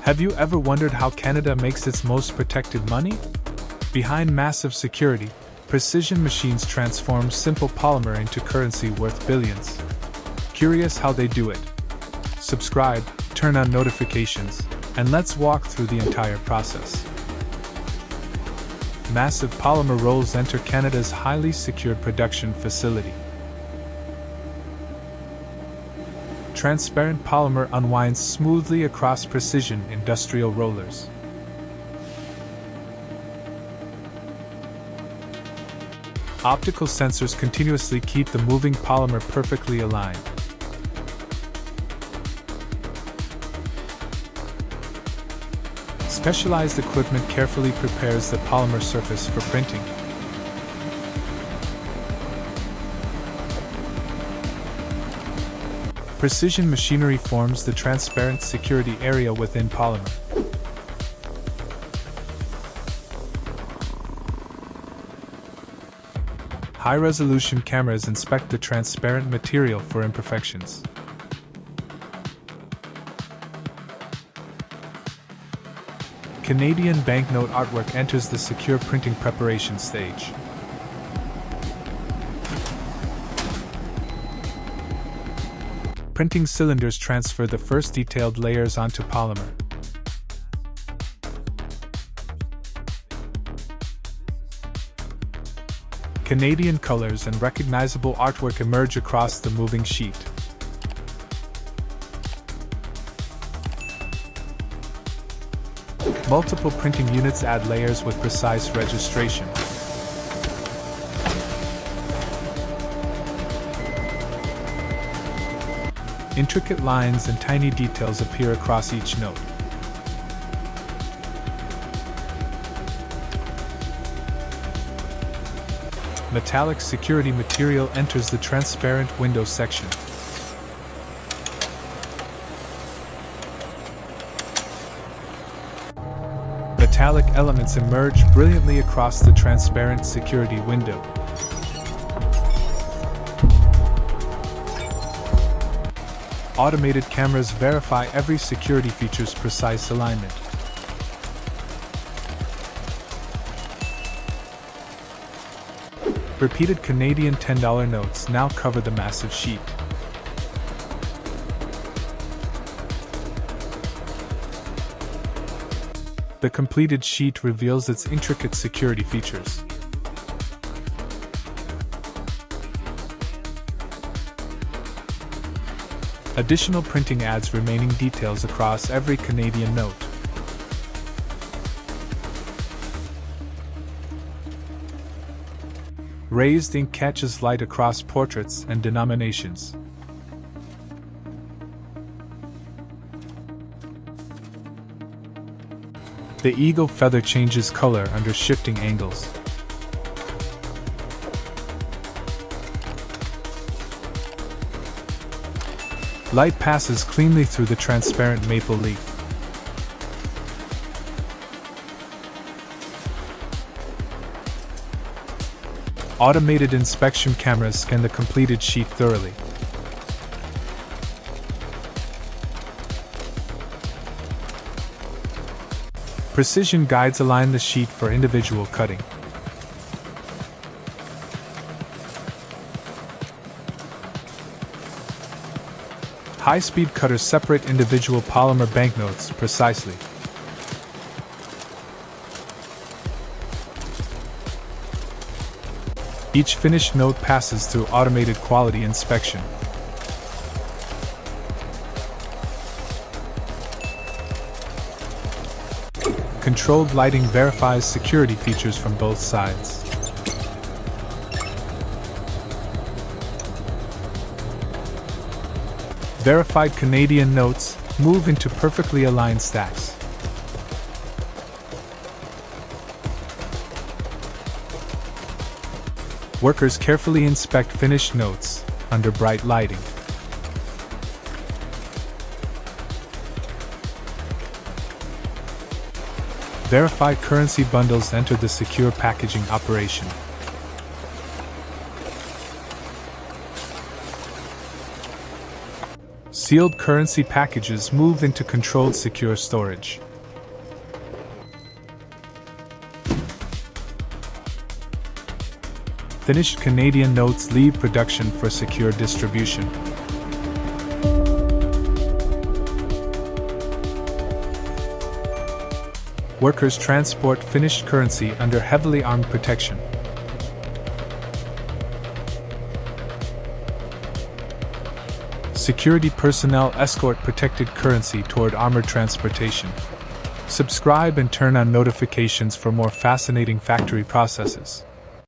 Have you ever wondered how Canada makes its most protected money? Behind massive security, precision machines transform simple polymer into currency worth billions. Curious how they do it? Subscribe, turn on notifications, and let's walk through the entire process. Massive polymer rolls enter Canada's highly secured production facility. Transparent polymer unwinds smoothly across precision industrial rollers. Optical sensors continuously keep the moving polymer perfectly aligned. Specialized equipment carefully prepares the polymer surface for printing. Precision machinery forms the transparent security area within polymer. High-resolution cameras inspect the transparent material for imperfections. Canadian banknote artwork enters the secure printing preparation stage. Printing cylinders transfer the first detailed layers onto polymer. Canadian colors and recognizable artwork emerge across the moving sheet. Multiple printing units add layers with precise registration. Intricate lines and tiny details appear across each note. Metallic security material enters the transparent window section. Metallic elements emerge brilliantly across the transparent security window. Automated cameras verify every security feature's precise alignment. Repeated Canadian $10 notes now cover the massive sheet. The completed sheet reveals its intricate security features. Additional printing adds remaining details across every Canadian note. Raised ink catches light across portraits and denominations. The eagle feather changes color under shifting angles. Light passes cleanly through the transparent maple leaf. Automated inspection cameras scan the completed sheet thoroughly. Precision guides align the sheet for individual cutting. High-speed cutters separate individual polymer banknotes precisely. Each finished note passes through automated quality inspection. Controlled lighting verifies security features from both sides. Verified Canadian notes move into perfectly aligned stacks. Workers carefully inspect finished notes under bright lighting. Verified currency bundles enter the secure packaging operation. Sealed currency packages move into controlled secure storage. Finished Canadian notes leave production for secure distribution. Workers transport finished currency under heavily armed protection. Security personnel escort protected currency toward armored transportation. Subscribe and turn on notifications for more fascinating factory processes.